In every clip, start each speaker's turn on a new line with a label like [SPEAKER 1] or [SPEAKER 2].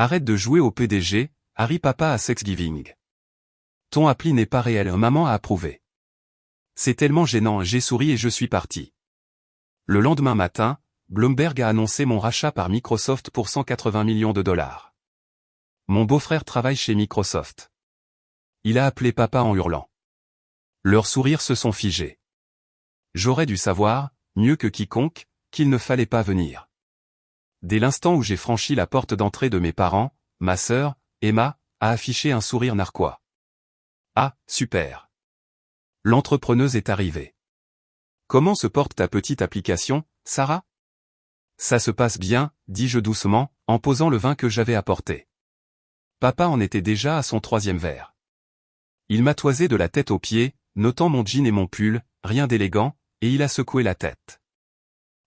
[SPEAKER 1] Arrête de jouer au PDG, Harry papa à Thanksgiving. Ton appli n'est pas réel, maman a approuvé. C'est tellement gênant, j'ai souri et je suis parti. Le lendemain matin, Bloomberg a annoncé mon rachat par Microsoft pour 180 millions de dollars. Mon beau-frère travaille chez Microsoft. Il a appelé papa en hurlant. Leurs sourires se sont figés. J'aurais dû savoir, mieux que quiconque, qu'il ne fallait pas venir. Dès l'instant où j'ai franchi la porte d'entrée de mes parents, ma sœur, Emma, a affiché un sourire narquois. Ah, super. L'entrepreneuse est arrivée. Comment se porte ta petite application, Sarah? Ça se passe bien, dis-je doucement, en posant le vin que j'avais apporté. Papa en était déjà à son 3e verre. Il m'a toisé de la tête aux pieds, notant mon jean et mon pull, rien d'élégant, et il a secoué la tête.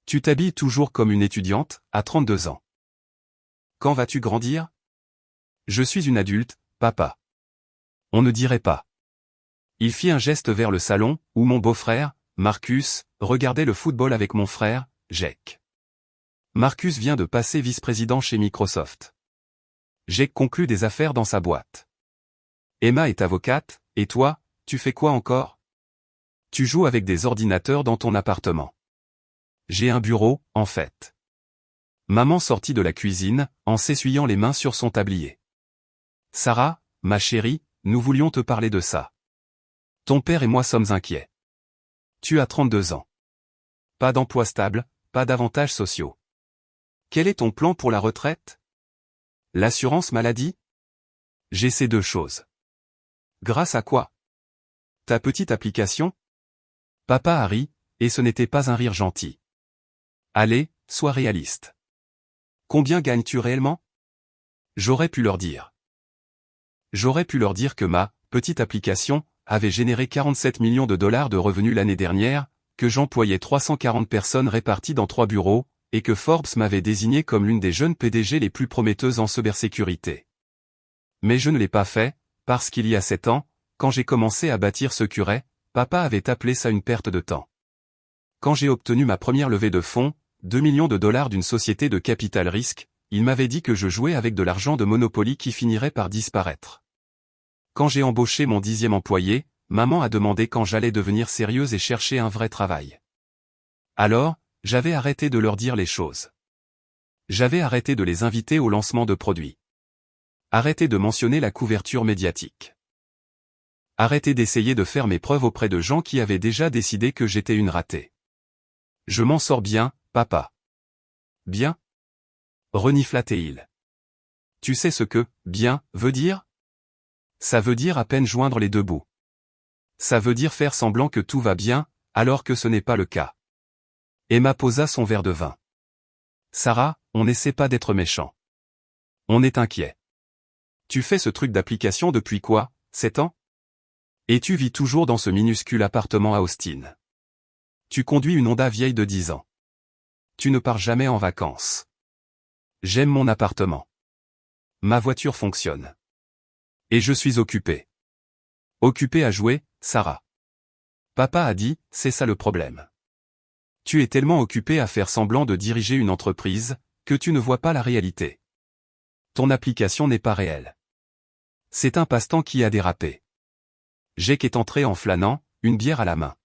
[SPEAKER 1] Tu t'habilles toujours comme une étudiante, à 32 ans. Quand vas-tu grandir? Je suis une adulte, papa. On ne dirait pas. Il fit un geste vers le salon, où mon beau-frère, Marcus, regardait le football avec mon frère, Jake. Marcus vient de passer vice-président chez Microsoft. Jake conclut des affaires dans sa boîte. Emma est avocate, et toi, tu fais quoi encore? Tu joues avec des ordinateurs dans ton appartement. J'ai un bureau, en fait. Maman sortit de la cuisine, en s'essuyant les mains sur son tablier. Sarah, ma chérie, nous voulions te parler de ça. Ton père et moi sommes inquiets. Tu as 32 ans. Pas d'emploi stable, pas d'avantages sociaux. Quel est ton plan pour la retraite? L'assurance maladie? J'ai ces 2 choses. Grâce à quoi? Ta petite application? Papa a ri, et ce n'était pas un rire gentil. Allez, sois réaliste. Combien gagnes-tu réellement? J'aurais pu leur dire. J'aurais pu leur dire que ma petite application avait généré 47 millions de dollars de revenus l'année dernière, que j'employais 340 personnes réparties dans 3 bureaux, et que Forbes m'avait désigné comme l'une des jeunes PDG les plus prometteuses en cybersécurité. Mais je ne l'ai pas fait, parce qu'il y a 7 ans, quand j'ai commencé à bâtir ce curé, papa avait appelé ça une perte de temps. Quand j'ai obtenu ma première levée de fonds, 2 millions de dollars d'une société de capital risque, il m'avait dit que je jouais avec de l'argent de Monopoly qui finirait par disparaître. Quand j'ai embauché mon 10e employé, maman a demandé quand j'allais devenir sérieuse et chercher un vrai travail. Alors, j'avais arrêté de leur dire les choses. J'avais arrêté de les inviter au lancement de produits. Arrêté de mentionner la couverture médiatique. Arrêté d'essayer de faire mes preuves auprès de gens qui avaient déjà décidé que j'étais une ratée. Je m'en sors bien, papa. Bien? Renifla-t-il. Tu sais ce que « bien » veut dire? Ça veut dire à peine joindre les 2 bouts. Ça veut dire faire semblant que tout va bien, alors que ce n'est pas le cas. Emma posa son verre de vin. Sarah, on n'essaie pas d'être méchant. On est inquiet. Tu fais ce truc d'application depuis quoi, 7 ans? Et tu vis toujours dans ce minuscule appartement à Austin. Tu conduis une Honda vieille de 10 ans. Tu ne pars jamais en vacances. J'aime mon appartement. Ma voiture fonctionne. Et je suis occupé. Occupé à jouer, Sarah. Papa a dit, c'est ça le problème. Tu es tellement occupé à faire semblant de diriger une entreprise, que tu ne vois pas la réalité. Ton application n'est pas réelle. C'est un passe-temps qui a dérapé. Jake est entré en flânant, une bière à la main.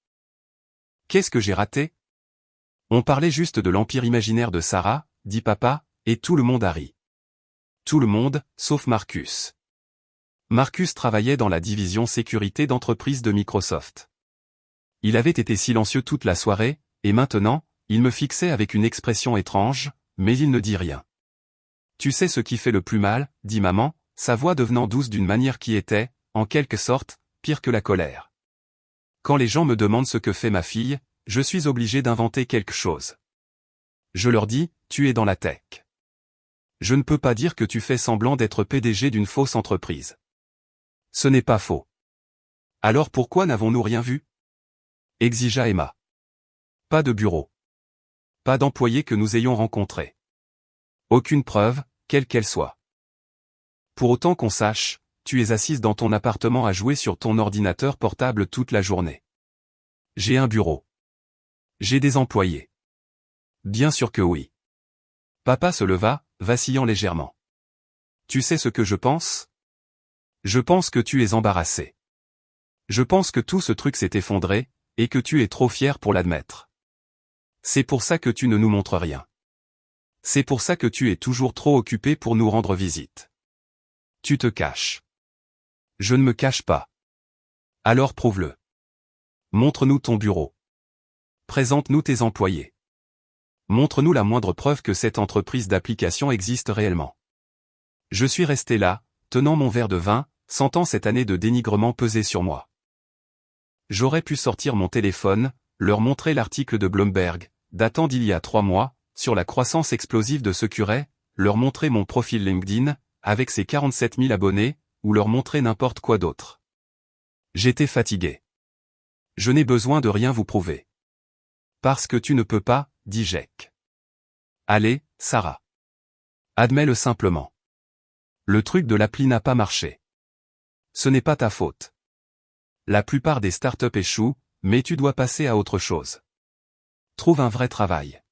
[SPEAKER 1] Qu'est-ce que j'ai raté? On parlait juste de l'empire imaginaire de Sarah, dit papa, et tout le monde a ri. Tout le monde, sauf Marcus. Marcus travaillait dans la division sécurité d'entreprise de Microsoft. Il avait été silencieux toute la soirée, et maintenant, il me fixait avec une expression étrange, mais il ne dit rien. Tu sais ce qui fait le plus mal, dit maman, sa voix devenant douce d'une manière qui était, en quelque sorte, pire que la colère. Quand les gens me demandent ce que fait ma fille, je suis obligé d'inventer quelque chose. Je leur dis, tu es dans la tech. Je ne peux pas dire que tu fais semblant d'être PDG d'une fausse entreprise. Ce n'est pas faux. Alors pourquoi n'avons-nous rien vu? Exigea Emma. Pas de bureau. Pas d'employé que nous ayons rencontré. Aucune preuve, quelle qu'elle soit. Pour autant qu'on sache, tu es assise dans ton appartement à jouer sur ton ordinateur portable toute la journée. J'ai un bureau. J'ai des employés. Bien sûr que oui. Papa se leva, vacillant légèrement. Tu sais ce que je pense? Je pense que tu es embarrassé. Je pense que tout ce truc s'est effondré, et que tu es trop fier pour l'admettre. C'est pour ça que tu ne nous montres rien. C'est pour ça que tu es toujours trop occupé pour nous rendre visite. Tu te caches. Je ne me cache pas. Alors prouve-le. Montre-nous ton bureau. Présente-nous tes employés. Montre-nous la moindre preuve que cette entreprise d'application existe réellement. Je suis resté là, tenant mon verre de vin, sentant cette année de dénigrement peser sur moi. J'aurais pu sortir mon téléphone, leur montrer l'article de Bloomberg, datant d'il y a 3 mois, sur la croissance explosive de Securay, leur montrer mon profil LinkedIn, avec ses 47 000 abonnés, ou leur montrer n'importe quoi d'autre. J'étais fatigué. Je n'ai besoin de rien vous prouver. Parce que tu ne peux pas, dit Jack. Allez, Sarah. Admets-le simplement. Le truc de l'appli n'a pas marché. Ce n'est pas ta faute. La plupart des startups échouent, mais tu dois passer à autre chose. Trouve un vrai travail.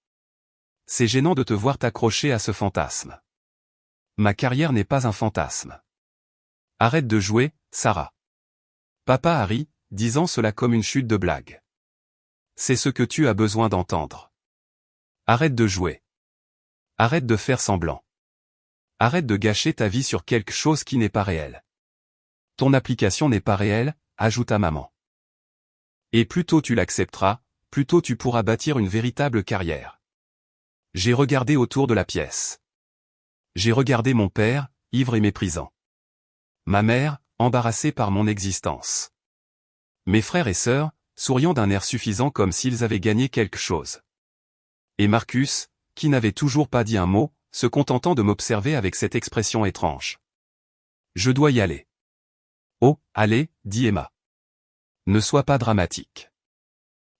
[SPEAKER 1] C'est gênant de te voir t'accrocher à ce fantasme. Ma carrière n'est pas un fantasme. Arrête de jouer, Sarah. Papa Harry, disant cela comme une chute de blague. C'est ce que tu as besoin d'entendre. Arrête de jouer. Arrête de faire semblant. Arrête de gâcher ta vie sur quelque chose qui n'est pas réel. Ton application n'est pas réelle, ajouta maman. Et plus tôt tu l'accepteras, plus tôt tu pourras bâtir une véritable carrière. J'ai regardé autour de la pièce. J'ai regardé mon père, ivre et méprisant. Ma mère, embarrassée par mon existence. Mes frères et sœurs, souriant d'un air suffisant comme s'ils avaient gagné quelque chose. Et Marcus, qui n'avait toujours pas dit un mot, se contentant de m'observer avec cette expression étrange. Je dois y aller. Oh, allez, dit Emma. Ne sois pas dramatique.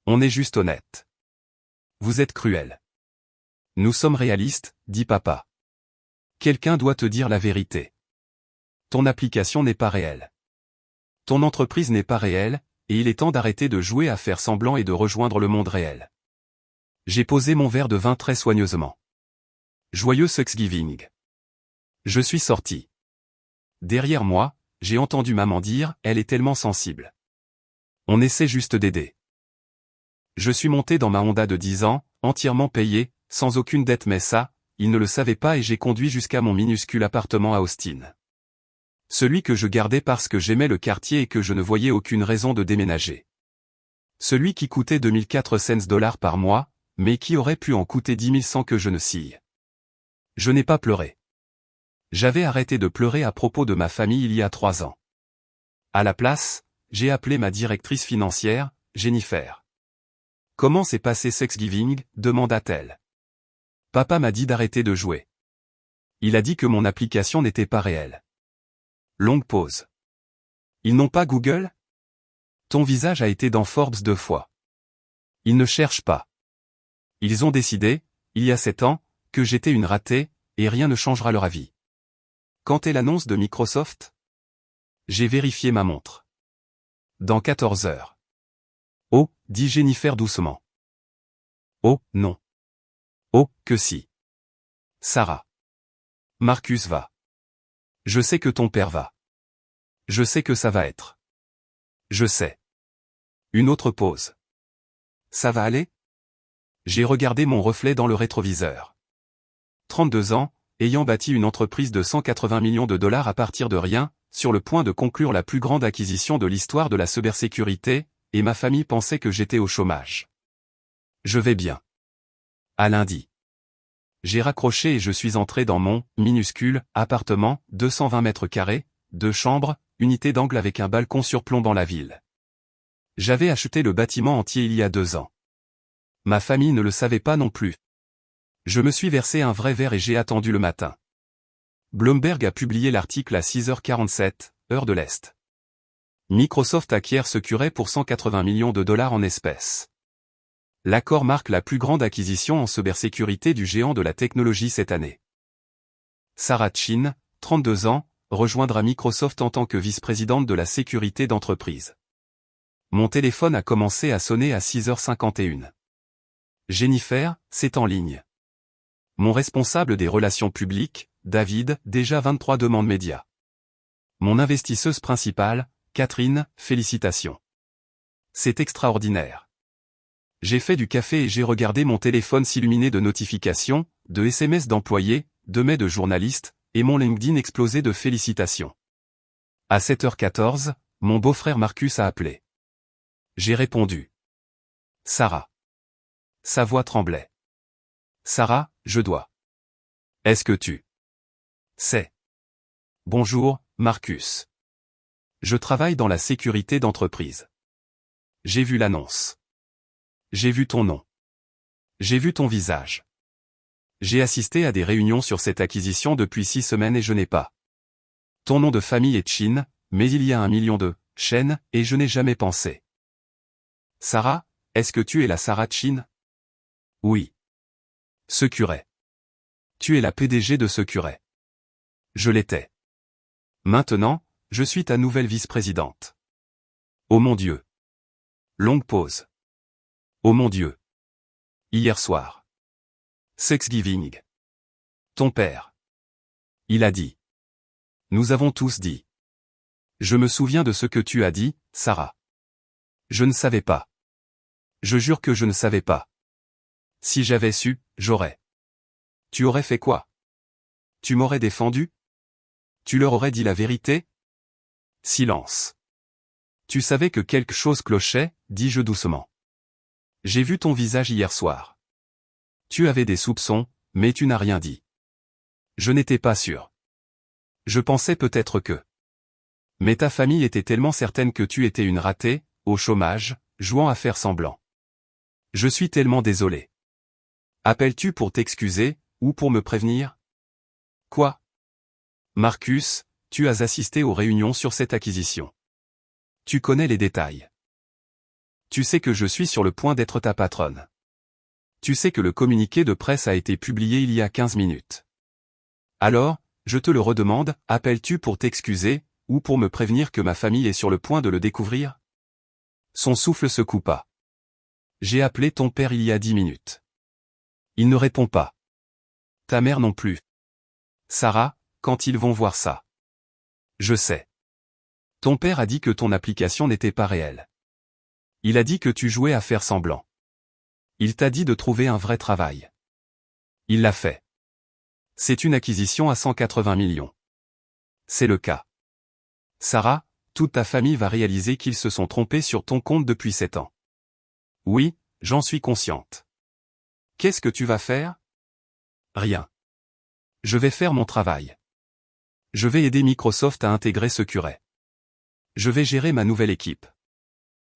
[SPEAKER 1] On est juste honnête. Vous êtes cruel. Nous sommes réalistes, dit papa. Quelqu'un doit te dire la vérité. Ton application n'est pas réelle. Ton entreprise n'est pas réelle, et il est temps d'arrêter de jouer à faire semblant et de rejoindre le monde réel. J'ai posé mon verre de vin très soigneusement. Joyeux Thanksgiving. Je suis sorti. Derrière moi, j'ai entendu maman dire, elle est tellement sensible. On essaie juste d'aider. Je suis monté dans ma Honda de 10 ans, entièrement payée, sans aucune dette mais ça, il ne le savait pas et j'ai conduit jusqu'à mon minuscule appartement à Austin. Celui que je gardais parce que j'aimais le quartier et que je ne voyais aucune raison de déménager. Celui qui coûtait 2400 $ par mois, mais qui aurait pu en coûter 10 000 sans que je ne scie. Je n'ai pas pleuré. J'avais arrêté de pleurer à propos de ma famille il y a 3 ans. À la place, j'ai appelé ma directrice financière, Jennifer. Comment s'est passé Thanksgiving, demanda-t-elle. Papa m'a dit d'arrêter de jouer. Il a dit que mon application n'était pas réelle. Longue pause. Ils n'ont pas Google? Ton visage a été dans Forbes 2 fois. Ils ne cherchent pas. Ils ont décidé, il y a 7 ans, que j'étais une ratée, et rien ne changera leur avis. Quand est l'annonce de Microsoft? J'ai vérifié ma montre. Dans 14 heures. Oh, dit Jennifer doucement. Oh, non. Oh, que si. Sarah. Marcus va. Je sais que ton père va. Je sais que ça va être. Je sais. Une autre pause. Ça va aller? J'ai regardé mon reflet dans le rétroviseur. 32 ans, ayant bâti une entreprise de 180 millions de dollars à partir de rien, sur le point de conclure la plus grande acquisition de l'histoire de la cybersécurité, et ma famille pensait que j'étais au chômage. Je vais bien. À lundi. J'ai raccroché et je suis entré dans mon minuscule appartement, 220 mètres carrés, 2 chambres, unité d'angle avec un balcon surplombant la ville. J'avais acheté le bâtiment entier il y a 2 ans. Ma famille ne le savait pas non plus. Je me suis versé un vrai verre et j'ai attendu le matin. Bloomberg a publié l'article à 6h47, heure de l'Est. Microsoft acquiert Securay pour 180 millions de dollars en espèces. L'accord marque la plus grande acquisition en cybersécurité du géant de la technologie cette année. Sarah Chin, 32 ans, rejoindra Microsoft en tant que vice-présidente de la sécurité d'entreprise. Mon téléphone a commencé à sonner à 6h51. Jennifer, c'est en ligne. Mon responsable des relations publiques, David, déjà 23 demandes médias. Mon investisseuse principale, Catherine, félicitations. C'est extraordinaire. J'ai fait du café et j'ai regardé mon téléphone s'illuminer de notifications, de SMS d'employés, de mails de journalistes, et mon LinkedIn explosé de félicitations. À 7h14, mon beau-frère Marcus a appelé. J'ai répondu. Sarah. Sa voix tremblait. Sarah, je dois. Est-ce que tu sais? Bonjour, Marcus. Je travaille dans la sécurité d'entreprise. J'ai vu l'annonce. J'ai vu ton nom. J'ai vu ton visage. J'ai assisté à des réunions sur cette acquisition depuis 6 semaines et je n'ai pas. Ton nom de famille est Chin, mais il y a 1 million de Chen, et je n'ai jamais pensé. Sarah, est-ce que tu es la Sarah Chin? Oui. Securet. Tu es la PDG de Securet. Je l'étais. Maintenant, je suis ta nouvelle vice-présidente. Oh mon Dieu. Longue pause. Oh mon Dieu. Hier soir. Thanksgiving. Ton père. Il a dit. Nous avons tous dit. Je me souviens de ce que tu as dit, Sarah. Je ne savais pas. Je jure que je ne savais pas. Si j'avais su, j'aurais. Tu aurais fait quoi? Tu m'aurais défendu? Tu leur aurais dit la vérité? Silence. Tu savais que quelque chose clochait, dis-je doucement. J'ai vu ton visage hier soir. Tu avais des soupçons, mais tu n'as rien dit. Je n'étais pas sûr. Je pensais peut-être que. Mais ta famille était tellement certaine que tu étais une ratée, au chômage, jouant à faire semblant. Je suis tellement désolé. Appelles-tu pour t'excuser, ou pour me prévenir? Quoi? Marcus, tu as assisté aux réunions sur cette acquisition. Tu connais les détails. Tu sais que je suis sur le point d'être ta patronne. Tu sais que le communiqué de presse a été publié il y a 15 minutes. Alors, je te le redemande, appelles-tu pour t'excuser, ou pour me prévenir que ma famille est sur le point de le découvrir? Son souffle se coupa. J'ai appelé ton père il y a 10 minutes. Il ne répond pas. Ta mère non plus. Sarah, quand ils vont voir ça? Je sais. Ton père a dit que ton application n'était pas réelle. Il a dit que tu jouais à faire semblant. Il t'a dit de trouver un vrai travail. Il l'a fait. C'est une acquisition à 180 millions. C'est le cas. Sarah, toute ta famille va réaliser qu'ils se sont trompés sur ton compte depuis 7 ans. Oui, j'en suis consciente. Qu'est-ce que tu vas faire? Rien. Je vais faire mon travail. Je vais aider Microsoft à intégrer Securet. Je vais gérer ma nouvelle équipe.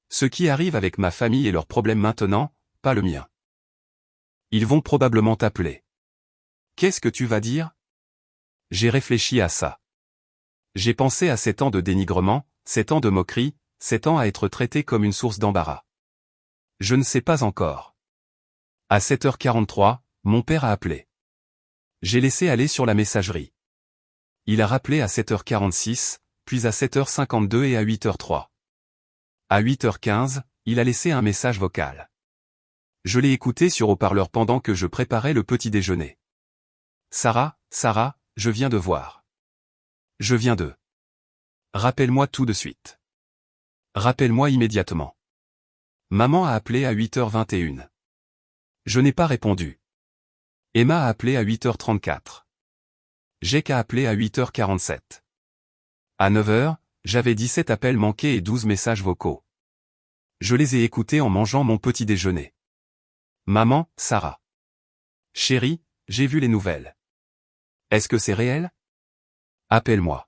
[SPEAKER 1] Ce qui arrive avec ma famille est leur problème maintenant, pas le mien. Ils vont probablement t'appeler. Qu'est-ce que tu vas dire? J'ai réfléchi à ça. J'ai pensé à 7 ans de dénigrement, 7 ans de moquerie, 7 ans à être traité comme une source d'embarras. Je ne sais pas encore. À 7h43, mon père a appelé. J'ai laissé aller sur la messagerie. Il a rappelé à 7h46, puis à 7h52 et à 8h03. À 8h15, il a laissé un message vocal. Je l'ai écouté sur haut-parleur pendant que je préparais le petit déjeuner. Sarah, je viens de voir. Je viens de. Rappelle-moi tout de suite. Rappelle-moi immédiatement. Maman a appelé à 8h21. Je n'ai pas répondu. Emma a appelé à 8h34. Jake a appelé à 8h47. À 9h, j'avais 17 appels manqués et 12 messages vocaux. Je les ai écoutés en mangeant mon petit déjeuner. Maman, Sarah. Chérie, j'ai vu les nouvelles. Est-ce que c'est réel? Appelle-moi.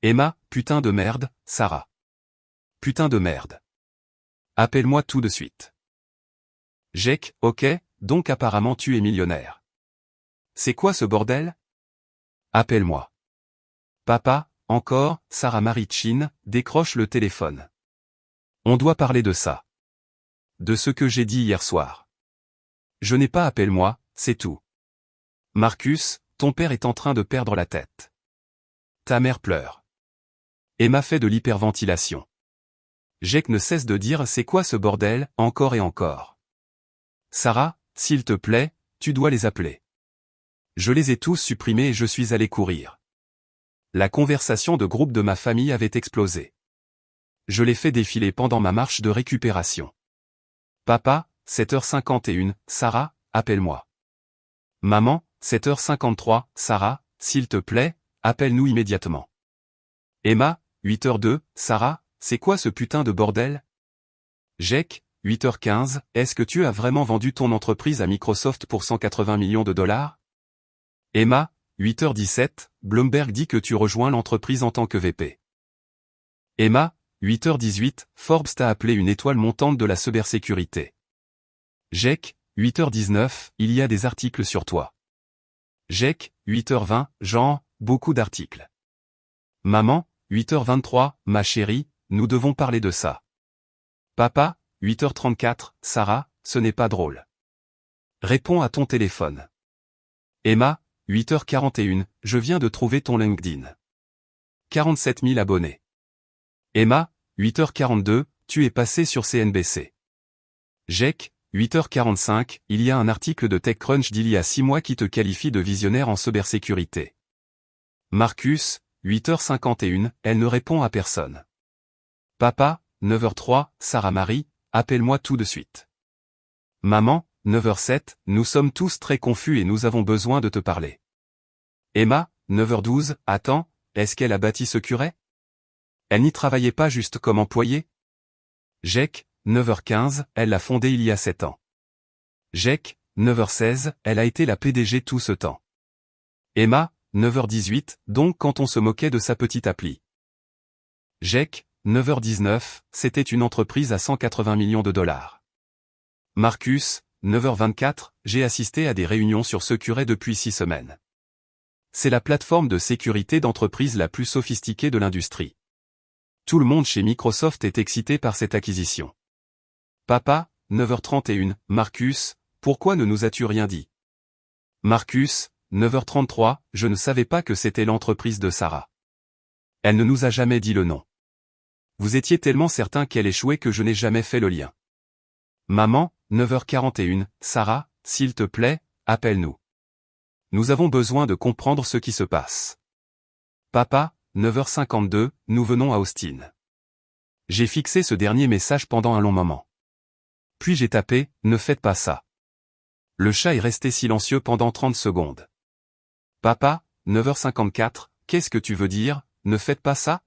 [SPEAKER 1] Emma, putain de merde, Sarah. Putain de merde. Appelle-moi tout de suite. Jake, ok, donc apparemment tu es millionnaire. C'est quoi ce bordel? Appelle-moi. Papa, encore, Sarah Marie Chin, décroche le téléphone. On doit parler de ça. De ce que j'ai dit hier soir. Je n'ai pas appelle-moi, c'est tout. Marcus, ton père est en train de perdre la tête. Ta mère pleure. Emma fait de l'hyperventilation. Jake ne cesse de dire c'est quoi ce bordel, encore et encore. Sarah, s'il te plaît, tu dois les appeler. Je les ai tous supprimés et je suis allé courir. La conversation de groupe de ma famille avait explosé. Je l'ai fait défiler pendant ma marche de récupération. Papa, 7h51, Sarah, appelle-moi. Maman, 7h53, Sarah, s'il te plaît, appelle-nous immédiatement. Emma, 8h02, Sarah, c'est quoi ce putain de bordel? Jake, 8h15, est-ce que tu as vraiment vendu ton entreprise à Microsoft pour 180 millions de dollars? Emma, 8h17, Bloomberg dit que tu rejoins l'entreprise en tant que VP. Emma, 8h18, Forbes t'a appelé une étoile montante de la cybersécurité. Jake, 8h19, il y a des articles sur toi. Jake, 8h20, Jean, beaucoup d'articles. Maman, 8h23, ma chérie, nous devons parler de ça. Papa, 8h34, Sarah, ce n'est pas drôle. Réponds à ton téléphone. Emma, 8h41, je viens de trouver ton LinkedIn. 47 000 abonnés. Emma, 8h42, tu es passé sur CNBC. Jake, 8h45, il y a un article de TechCrunch d'il y a 6 mois qui te qualifie de visionnaire en cybersécurité. Marcus, 8h51, elle ne répond à personne. Papa, 9h03, Sarah Marie, appelle-moi tout de suite. Maman, 9h07, nous sommes tous très confus et nous avons besoin de te parler. Emma, 9h12, attends, est-ce qu'elle a bâti ce curé? Elle n'y travaillait pas juste comme employée? Jake, 9h15, elle l'a fondé il y a 7 ans. Jake, 9h16, elle a été la PDG tout ce temps. Emma, 9h18, donc quand on se moquait de sa petite appli. Jake, 9h19, c'était une entreprise à 180 millions de dollars. Marcus, 9h24, j'ai assisté à des réunions sur ce curé depuis 6 semaines. C'est la plateforme de sécurité d'entreprise la plus sophistiquée de l'industrie. Tout le monde chez Microsoft est excité par cette acquisition. Papa, 9h31, Marcus, pourquoi ne nous as-tu rien dit? Marcus, 9h33, je ne savais pas que c'était l'entreprise de Sarah. Elle ne nous a jamais dit le nom. Vous étiez tellement certain qu'elle échouait que je n'ai jamais fait le lien. Maman, 9h41, Sarah, s'il te plaît, appelle-nous. Nous avons besoin de comprendre ce qui se passe. Papa, 9h52, nous venons à Austin. J'ai fixé ce dernier message pendant un long moment. Puis j'ai tapé, ne faites pas ça. Le chat est resté silencieux pendant 30 secondes. Papa, 9h54, qu'est-ce que tu veux dire, ne faites pas ça?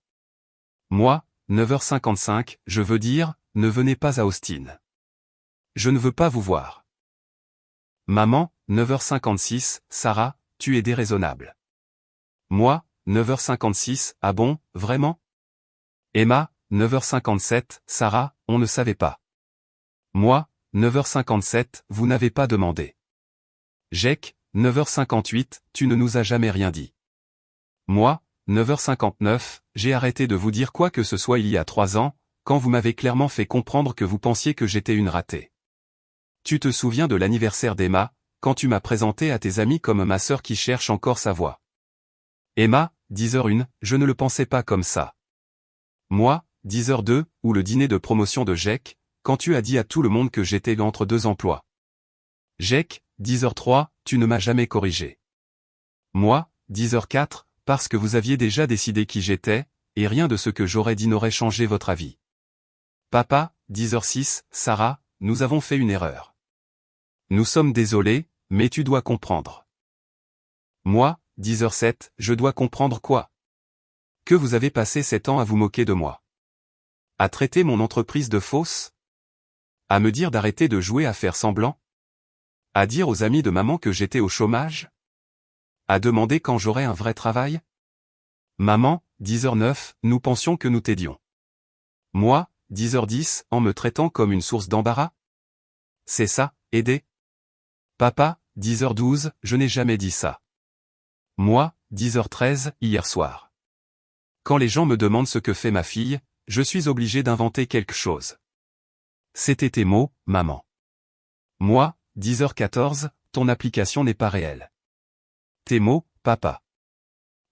[SPEAKER 1] Moi, 9h55, je veux dire, ne venez pas à Austin. Je ne veux pas vous voir. Maman, 9h56, Sarah, tu es déraisonnable. Moi, 9h56, ah bon, vraiment? Emma, 9h57, Sarah, on ne savait pas. Moi, 9h57, vous n'avez pas demandé. Jake, 9h58, tu ne nous as jamais rien dit. Moi, 9h59, j'ai arrêté de vous dire quoi que ce soit il y a 3 ans, quand vous m'avez clairement fait comprendre que vous pensiez que j'étais une ratée. Tu te souviens de l'anniversaire d'Emma, quand tu m'as présenté à tes amis comme ma sœur qui cherche encore sa voie. Emma, 10h01, je ne le pensais pas comme ça. Moi, 10h02, ou le dîner de promotion de Jake, quand tu as dit à tout le monde que j'étais entre 2 emplois. Jake, 10h03, tu ne m'as jamais corrigé. Moi, 10h04, parce que vous aviez déjà décidé qui j'étais, et rien de ce que j'aurais dit n'aurait changé votre avis. Papa, 10h06, Sarah, nous avons fait une erreur. Nous sommes désolés, mais tu dois comprendre. Moi, 10h07, je dois comprendre quoi? Que vous avez passé 7 ans à vous moquer de moi. À traiter mon entreprise de fausse? À me dire d'arrêter de jouer à faire semblant? À dire aux amis de maman que j'étais au chômage? À demander quand j'aurai un vrai travail? Maman, 10h09, nous pensions que nous t'aidions. Moi, 10h10, en me traitant comme une source d'embarras? C'est ça, aider? Papa, 10h12, je n'ai jamais dit ça. Moi, 10h13, hier soir. Quand les gens me demandent ce que fait ma fille, je suis obligé d'inventer quelque chose. C'était tes mots, maman. Moi, 10h14, ton application n'est pas réelle. Tes mots, papa.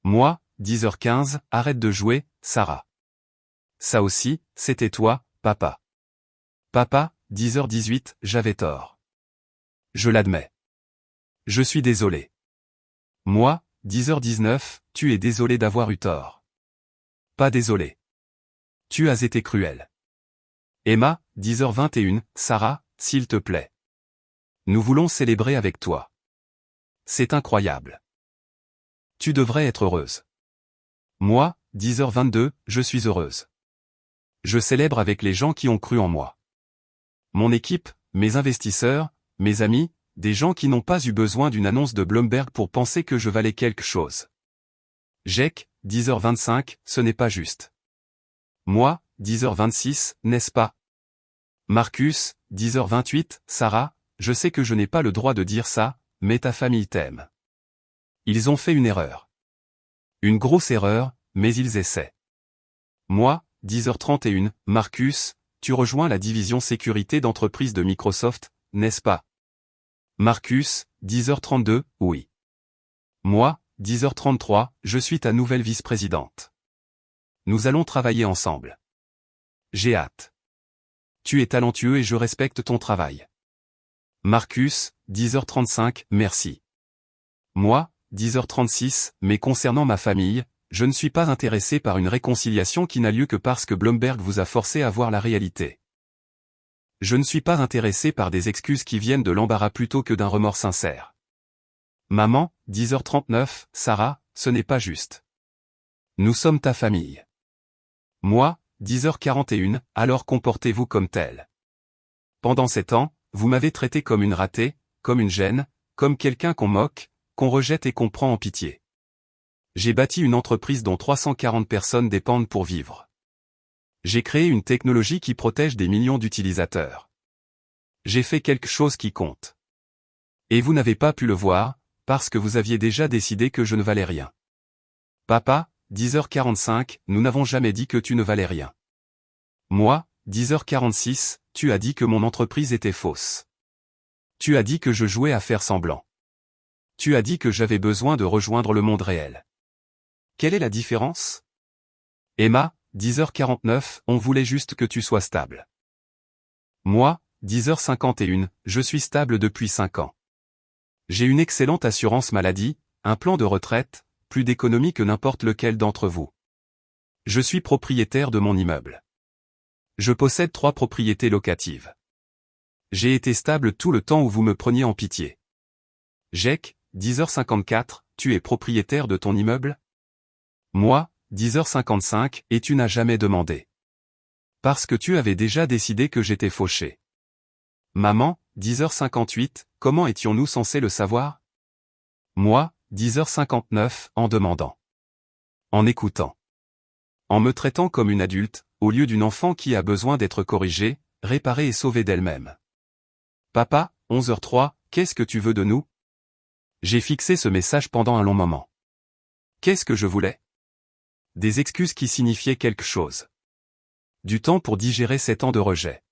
[SPEAKER 1] Moi, 10h15, arrête de jouer, Sarah. Ça aussi, c'était toi, papa. Papa, 10h18, j'avais tort. Je l'admets. Je suis désolé. Moi, 10h19, tu es désolé d'avoir eu tort. Pas désolé. Tu as été cruel. Emma, 10h21, Sarah, s'il te plaît. Nous voulons célébrer avec toi. C'est incroyable. Tu devrais être heureuse. Moi, 10h22, je suis heureuse. Je célèbre avec les gens qui ont cru en moi. Mon équipe, mes investisseurs, mes amis, des gens qui n'ont pas eu besoin d'une annonce de Bloomberg pour penser que je valais quelque chose. Jake, 10h25, ce n'est pas juste. Moi, 10h26, n'est-ce pas? Marcus, 10h28, Sarah, je sais que je n'ai pas le droit de dire ça, mais ta famille t'aime. Ils ont fait une erreur. Une grosse erreur, mais ils essaient. Moi, 10h31, Marcus, tu rejoins la division sécurité d'entreprise de Microsoft, n'est-ce pas? Marcus, 10h32, oui. Moi, 10h33, je suis ta nouvelle vice-présidente. Nous allons travailler ensemble. J'ai hâte. Tu es talentueux et je respecte ton travail. Marcus, 10h35, merci. Moi, 10h36, mais concernant ma famille, je ne suis pas intéressé par une réconciliation qui n'a lieu que parce que Bloomberg vous a forcé à voir la réalité. Je ne suis pas intéressé par des excuses qui viennent de l'embarras plutôt que d'un remords sincère. Maman, 10h39, Sarah, ce n'est pas juste. Nous sommes ta famille. Moi, 10h41, alors comportez-vous comme tel. Pendant 7 ans, vous m'avez traité comme une ratée, comme une gêne, comme quelqu'un qu'on moque, qu'on rejette et qu'on prend en pitié. J'ai bâti une entreprise dont 340 personnes dépendent pour vivre. J'ai créé une technologie qui protège des millions d'utilisateurs. J'ai fait quelque chose qui compte. Et vous n'avez pas pu le voir, parce que vous aviez déjà décidé que je ne valais rien. Papa, 10h45, nous n'avons jamais dit que tu ne valais rien. Moi, 10h46, tu as dit que mon entreprise était fausse. Tu as dit que je jouais à faire semblant. Tu as dit que j'avais besoin de rejoindre le monde réel. Quelle est la différence? Emma, 10h49, on voulait juste que tu sois stable. Moi, 10h51, je suis stable depuis 5 ans. J'ai une excellente assurance maladie, un plan de retraite, plus d'économie que n'importe lequel d'entre vous. Je suis propriétaire de mon immeuble. Je possède 3 propriétés locatives. J'ai été stable tout le temps où vous me preniez en pitié. Jake, 10h54, tu es propriétaire de ton immeuble? Moi, 10h55, et tu n'as jamais demandé. Parce que tu avais déjà décidé que j'étais fauché. Maman, 10h58, comment étions-nous censés le savoir? Moi, 10h59, en demandant. En écoutant. En me traitant comme une adulte, au lieu d'une enfant qui a besoin d'être corrigée, réparée et sauvée d'elle-même. Papa, 11h03, qu'est-ce que tu veux de nous? J'ai fixé ce message pendant un long moment. Qu'est-ce que je voulais? Des excuses qui signifiaient quelque chose. Du temps pour digérer 7 ans de rejet.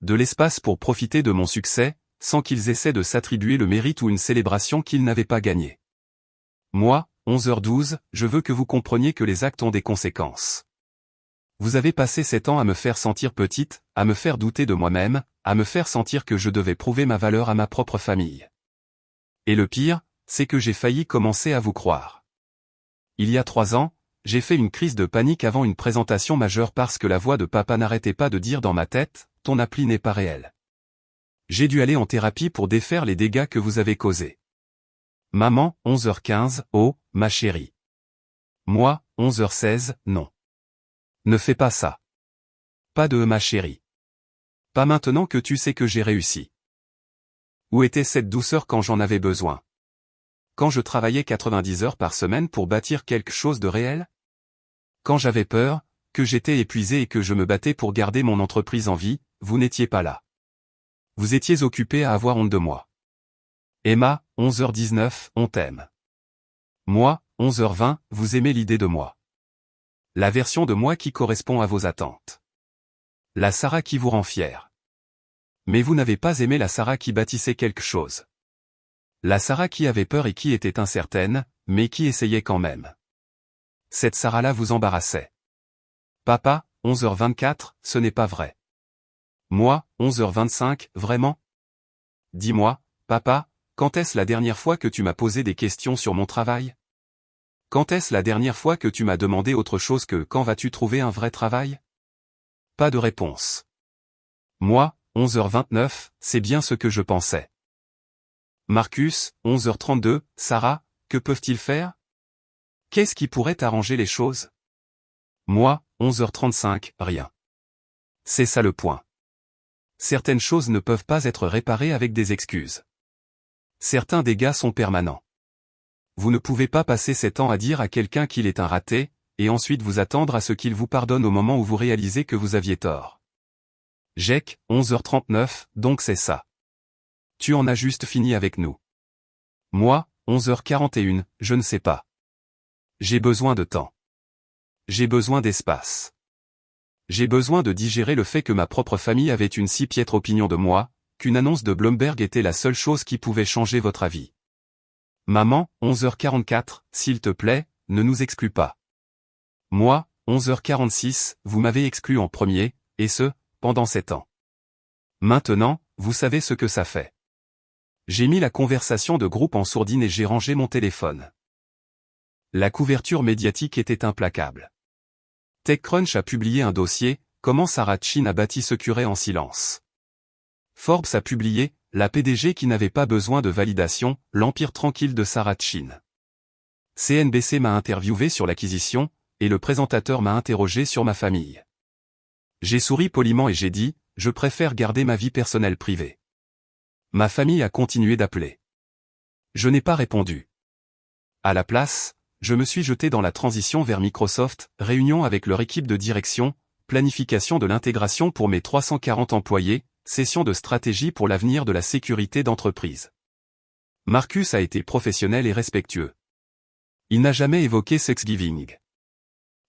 [SPEAKER 1] De l'espace pour profiter de mon succès, sans qu'ils essaient de s'attribuer le mérite ou une célébration qu'ils n'avaient pas gagnée. Moi, 11h12, je veux que vous compreniez que les actes ont des conséquences. Vous avez passé 7 ans à me faire sentir petite, à me faire douter de moi-même, à me faire sentir que je devais prouver ma valeur à ma propre famille. Et le pire, c'est que j'ai failli commencer à vous croire. Il y a 3 ans, j'ai fait une crise de panique avant une présentation majeure parce que la voix de papa n'arrêtait pas de dire dans ma tête, « Ton appli n'est pas réelle ». J'ai dû aller en thérapie pour défaire les dégâts que vous avez causés. Maman, 11h15, oh, ma chérie. Moi, 11h16, non. Ne fais pas ça. Pas de ma chérie. Pas maintenant que tu sais que j'ai réussi. Où était cette douceur quand j'en avais besoin? Quand je travaillais 90 heures par semaine pour bâtir quelque chose de réel? Quand j'avais peur, que j'étais épuisé et que je me battais pour garder mon entreprise en vie, vous n'étiez pas là. Vous étiez occupé à avoir honte de moi. Emma, 11h19, on t'aime. Moi, 11h20, vous aimez l'idée de moi. La version de moi qui correspond à vos attentes. La Sarah qui vous rend fière. Mais vous n'avez pas aimé la Sarah qui bâtissait quelque chose. La Sarah qui avait peur et qui était incertaine, mais qui essayait quand même. Cette Sarah-là vous embarrassait. Papa, 11h24, ce n'est pas vrai. Moi, 11h25, vraiment? Dis-moi, papa, Quand est-ce la dernière fois que tu m'as posé des questions sur mon travail? Quand est-ce la dernière fois que tu m'as demandé autre chose que quand vas-tu trouver un vrai travail? Pas de réponse. Moi, 11h29, c'est bien ce que je pensais. Marcus, 11h32, Sarah, que peuvent-ils faire? Qu'est-ce qui pourrait arranger les choses? Moi, 11h35, rien. C'est ça le point. Certaines choses ne peuvent pas être réparées avec des excuses. Certains dégâts sont permanents. Vous ne pouvez pas passer 7 ans à dire à quelqu'un qu'il est un raté, et ensuite vous attendre à ce qu'il vous pardonne au moment où vous réalisez que vous aviez tort. Jake, 11h39, donc c'est ça. Tu en as juste fini avec nous. Moi, 11h41, je ne sais pas. J'ai besoin de temps. J'ai besoin d'espace. J'ai besoin de digérer le fait que ma propre famille avait une si piètre opinion de moi, qu'une annonce de Bloomberg était la seule chose qui pouvait changer votre avis. Maman, 11h44, s'il te plaît, ne nous exclus pas. Moi, 11h46, vous m'avez exclu en premier, et ce, pendant 7 ans. Maintenant, vous savez ce que ça fait. J'ai mis la conversation de groupe en sourdine et j'ai rangé mon téléphone. La couverture médiatique était implacable. TechCrunch a publié un dossier, comment Sarah Chin a bâti ce curé en silence. Forbes a publié, la PDG qui n'avait pas besoin de validation, l'empire tranquille de Sarah Chin. CNBC m'a interviewé sur l'acquisition, et le présentateur m'a interrogé sur ma famille. J'ai souri poliment et j'ai dit, je préfère garder ma vie personnelle privée. Ma famille a continué d'appeler. Je n'ai pas répondu. À la place, je me suis jeté dans la transition vers Microsoft, réunion avec leur équipe de direction, planification de l'intégration pour mes 340 employés, session de stratégie pour l'avenir de la sécurité d'entreprise. Marcus a été professionnel et respectueux. Il n'a jamais évoqué Thanksgiving.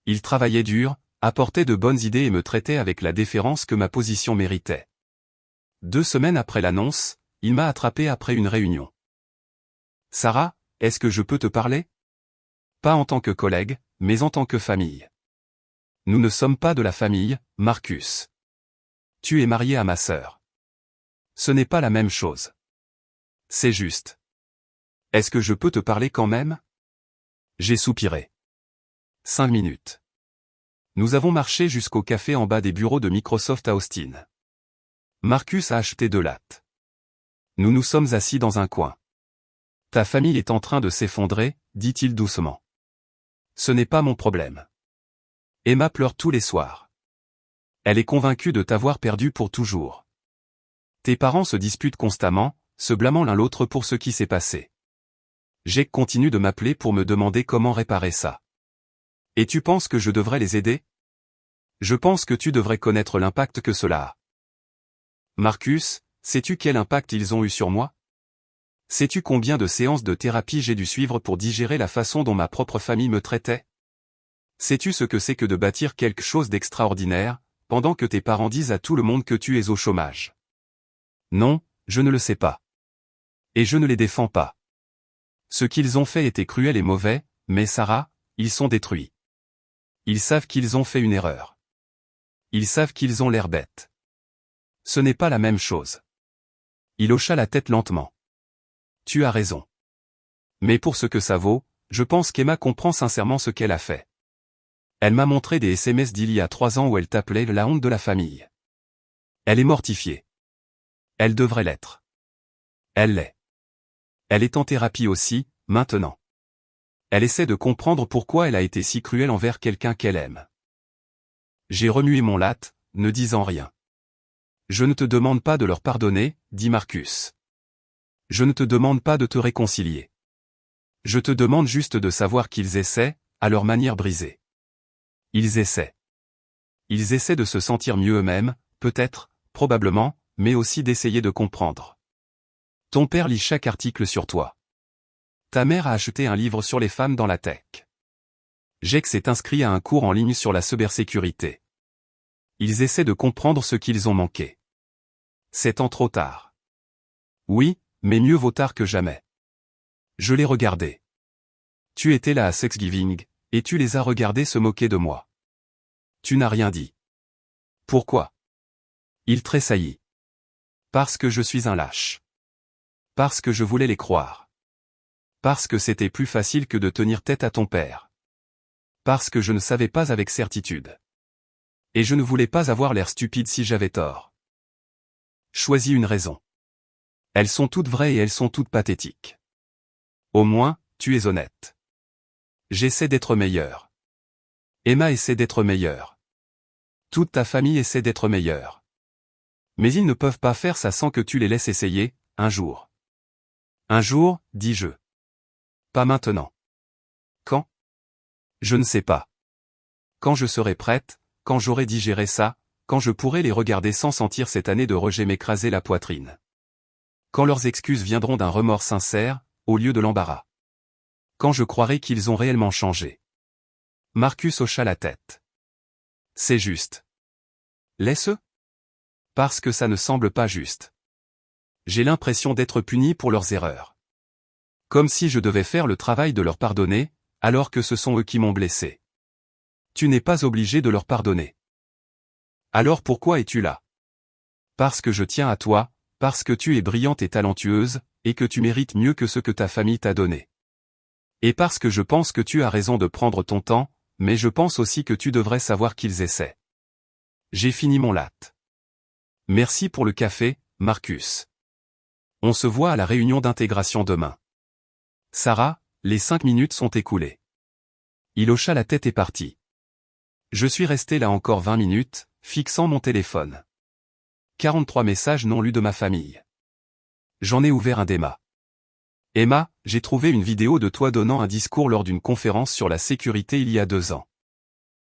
[SPEAKER 1] Il travaillait dur, apportait de bonnes idées et me traitait avec la déférence que ma position méritait. 2 semaines après l'annonce, il m'a attrapé après une réunion. Sarah, est-ce que je peux te parler? Pas en tant que collègue, mais en tant que famille. Nous ne sommes pas de la famille, Marcus. Tu es marié à ma sœur. Ce n'est pas la même chose. C'est juste. Est-ce que je peux te parler quand même? J'ai soupiré. 5 minutes. Nous avons marché jusqu'au café en bas des bureaux de Microsoft à Austin. Marcus a acheté 2 lattes. Nous nous sommes assis dans un coin. Ta famille est en train de s'effondrer, dit-il doucement. Ce n'est pas mon problème. Emma pleure tous les soirs. Elle est convaincue de t'avoir perdu pour toujours. Tes parents se disputent constamment, se blâmant l'un l'autre pour ce qui s'est passé. Jake continue de m'appeler pour me demander comment réparer ça. Et tu penses que je devrais les aider? Je pense que tu devrais connaître l'impact que cela a. Marcus, sais-tu quel impact ils ont eu sur moi? Sais-tu combien de séances de thérapie j'ai dû suivre pour digérer la façon dont ma propre famille me traitait? Sais-tu ce que c'est que de bâtir quelque chose d'extraordinaire, pendant que tes parents disent à tout le monde que tu es au chômage? Non, je ne le sais pas. Et je ne les défends pas. Ce qu'ils ont fait était cruel et mauvais, mais Sarah, ils sont détruits. Ils savent qu'ils ont fait une erreur. Ils savent qu'ils ont l'air bêtes. Ce n'est pas la même chose. Il hocha la tête lentement. Tu as raison. Mais pour ce que ça vaut, je pense qu'Emma comprend sincèrement ce qu'elle a fait. Elle m'a montré des SMS d'il y a 3 ans où elle t'appelait la honte de la famille. Elle est mortifiée. Elle devrait l'être. Elle l'est. Elle est en thérapie aussi, maintenant. Elle essaie de comprendre pourquoi elle a été si cruelle envers quelqu'un qu'elle aime. J'ai remué mon latte, ne disant rien. Je ne te demande pas de leur pardonner, dit Marcus. Je ne te demande pas de te réconcilier. Je te demande juste de savoir qu'ils essaient, à leur manière brisée. Ils essaient. Ils essaient de se sentir mieux eux-mêmes, peut-être, probablement, mais aussi d'essayer de comprendre. Ton père lit chaque article sur toi. Ta mère a acheté un livre sur les femmes dans la tech. Jake s'est inscrit à un cours en ligne sur la cybersécurité. Ils essaient de comprendre ce qu'ils ont manqué. C'est en trop tard. Oui, mais mieux vaut tard que jamais. Je l'ai regardé. Tu étais là à Thanksgiving, et tu les as regardés se moquer de moi. Tu n'as rien dit. Pourquoi? Il tressaillit. Parce que je suis un lâche. Parce que je voulais les croire. Parce que c'était plus facile que de tenir tête à ton père. Parce que je ne savais pas avec certitude. Et je ne voulais pas avoir l'air stupide si j'avais tort. Choisis une raison. Elles sont toutes vraies et elles sont toutes pathétiques. Au moins, tu es honnête. J'essaie d'être meilleur. Emma essaie d'être meilleure. Toute ta famille essaie d'être meilleure. Mais ils ne peuvent pas faire ça sans que tu les laisses essayer, un jour. Un jour, dis-je. Pas maintenant. Quand? Je ne sais pas. Quand je serai prête, quand j'aurai digéré ça, quand je pourrai les regarder sans sentir cette année de rejet m'écraser la poitrine. Quand leurs excuses viendront d'un remords sincère, au lieu de l'embarras. Quand je croirai qu'ils ont réellement changé. Marcus hocha la tête. C'est juste. Laisse-eux. Parce que ça ne semble pas juste. J'ai l'impression d'être puni pour leurs erreurs. Comme si je devais faire le travail de leur pardonner, alors que ce sont eux qui m'ont blessé. Tu n'es pas obligé de leur pardonner. Alors pourquoi es-tu là? Parce que je tiens à toi, parce que tu es brillante et talentueuse, et que tu mérites mieux que ce que ta famille t'a donné. Et parce que je pense que tu as raison de prendre ton temps, mais je pense aussi que tu devrais savoir qu'ils essaient. J'ai fini mon latte. Merci pour le café, Marcus. On se voit à la réunion d'intégration demain. Sarah, les 5 minutes sont écoulées. Il hocha la tête et partit. Je suis resté là encore 20 minutes, fixant mon téléphone. 43 messages non lus de ma famille. J'en ai ouvert un d'Emma. Emma, j'ai trouvé une vidéo de toi donnant un discours lors d'une conférence sur la sécurité il y a 2 ans.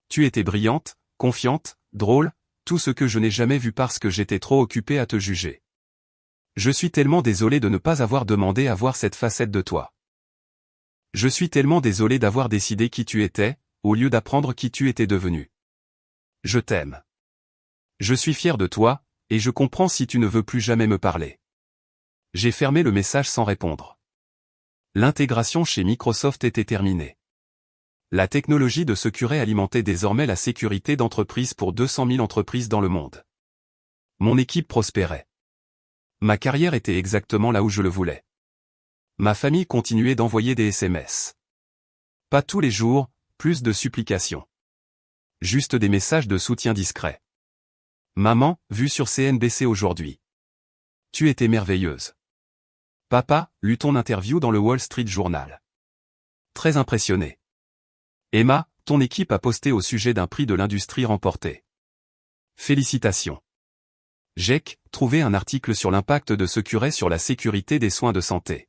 [SPEAKER 1] Tu étais brillante, confiante, drôle, tout ce que je n'ai jamais vu parce que j'étais trop occupé à te juger. Je suis tellement désolé de ne pas avoir demandé à voir cette facette de toi. Je suis tellement désolé d'avoir décidé qui tu étais, au lieu d'apprendre qui tu étais devenu. Je t'aime. Je suis fier de toi, et je comprends si tu ne veux plus jamais me parler. J'ai fermé le message sans répondre. L'intégration chez Microsoft était terminée. La technologie de Secure alimentait désormais la sécurité d'entreprise pour 200 000 entreprises dans le monde. Mon équipe prospérait. Ma carrière était exactement là où je le voulais. Ma famille continuait d'envoyer des SMS. Pas tous les jours, plus de supplications. Juste des messages de soutien discrets. Maman, vue sur CNBC aujourd'hui. Tu étais merveilleuse. Papa, lut ton interview dans le Wall Street Journal. Très impressionné. Emma, ton équipe a posté au sujet d'un prix de l'industrie remporté. Félicitations. Jake, trouvé un article sur l'impact de Secure sur la sécurité des soins de santé.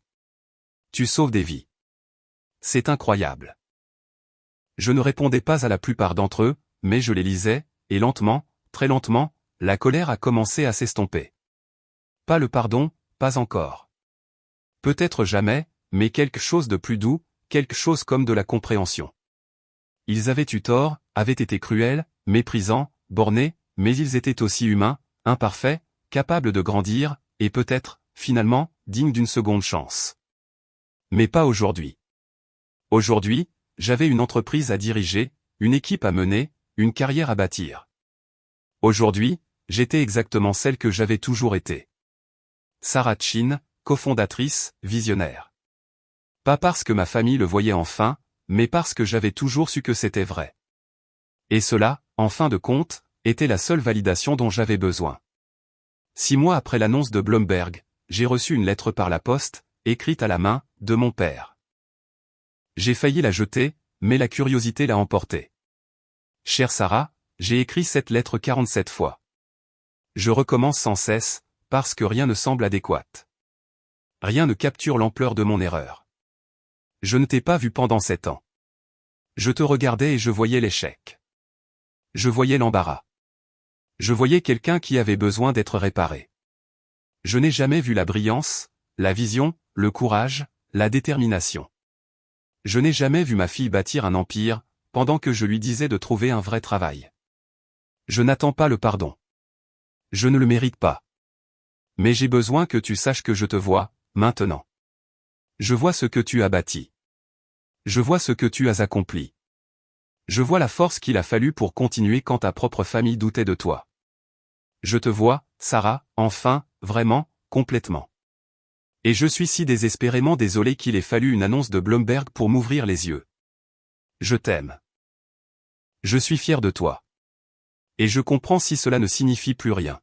[SPEAKER 1] Tu sauves des vies. C'est incroyable. Je ne répondais pas à la plupart d'entre eux, mais je les lisais, et lentement, très lentement, la colère a commencé à s'estomper. Pas le pardon, pas encore. Peut-être jamais, mais quelque chose de plus doux, quelque chose comme de la compréhension. Ils avaient eu tort, avaient été cruels, méprisants, bornés, mais ils étaient aussi humains, imparfaits, capables de grandir, et peut-être, finalement, dignes d'une seconde chance. Mais pas aujourd'hui. Aujourd'hui, j'avais une entreprise à diriger, une équipe à mener, une carrière à bâtir. Aujourd'hui, j'étais exactement celle que j'avais toujours été. Sarah Chin, cofondatrice, visionnaire. Pas parce que ma famille le voyait enfin, mais parce que j'avais toujours su que c'était vrai. Et cela, en fin de compte, était la seule validation dont j'avais besoin. 6 mois après l'annonce de Bloomberg, j'ai reçu une lettre par la poste, écrite à la main, de mon père. J'ai failli la jeter, mais la curiosité l'a emportée. Chère Sarah, j'ai écrit cette lettre 47 fois. Je recommence sans cesse, parce que rien ne semble adéquat. Rien ne capture l'ampleur de mon erreur. Je ne t'ai pas vu pendant 7 ans. Je te regardais et je voyais l'échec. Je voyais l'embarras. Je voyais quelqu'un qui avait besoin d'être réparé. Je n'ai jamais vu la brillance, la vision, le courage, la détermination. Je n'ai jamais vu ma fille bâtir un empire, pendant que je lui disais de trouver un vrai travail. Je n'attends pas le pardon. Je ne le mérite pas. Mais j'ai besoin que tu saches que je te vois, maintenant. Je vois ce que tu as bâti. Je vois ce que tu as accompli. Je vois la force qu'il a fallu pour continuer quand ta propre famille doutait de toi. Je te vois, Sarah, enfin, vraiment, complètement. Et je suis si désespérément désolé qu'il ait fallu une annonce de Bloomberg pour m'ouvrir les yeux. Je t'aime. Je suis fier de toi. Et je comprends si cela ne signifie plus rien.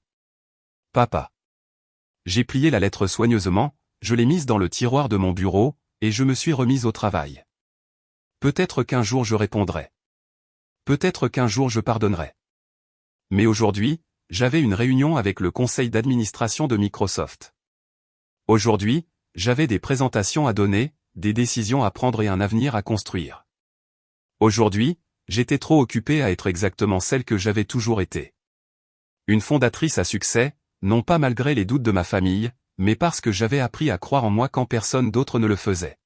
[SPEAKER 1] Papa. J'ai plié la lettre soigneusement, je l'ai mise dans le tiroir de mon bureau, et je me suis remise au travail. Peut-être qu'un jour je répondrai. Peut-être qu'un jour je pardonnerai. Mais aujourd'hui, j'avais une réunion avec le conseil d'administration de Microsoft. Aujourd'hui, j'avais des présentations à donner, des décisions à prendre et un avenir à construire. Aujourd'hui, j'étais trop occupé à être exactement celle que j'avais toujours été. Une fondatrice à succès, non pas malgré les doutes de ma famille, mais parce que j'avais appris à croire en moi quand personne d'autre ne le faisait.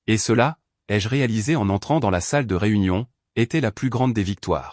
[SPEAKER 1] Et cela, ai-je réalisé en entrant dans la salle de réunion, était la plus grande des victoires.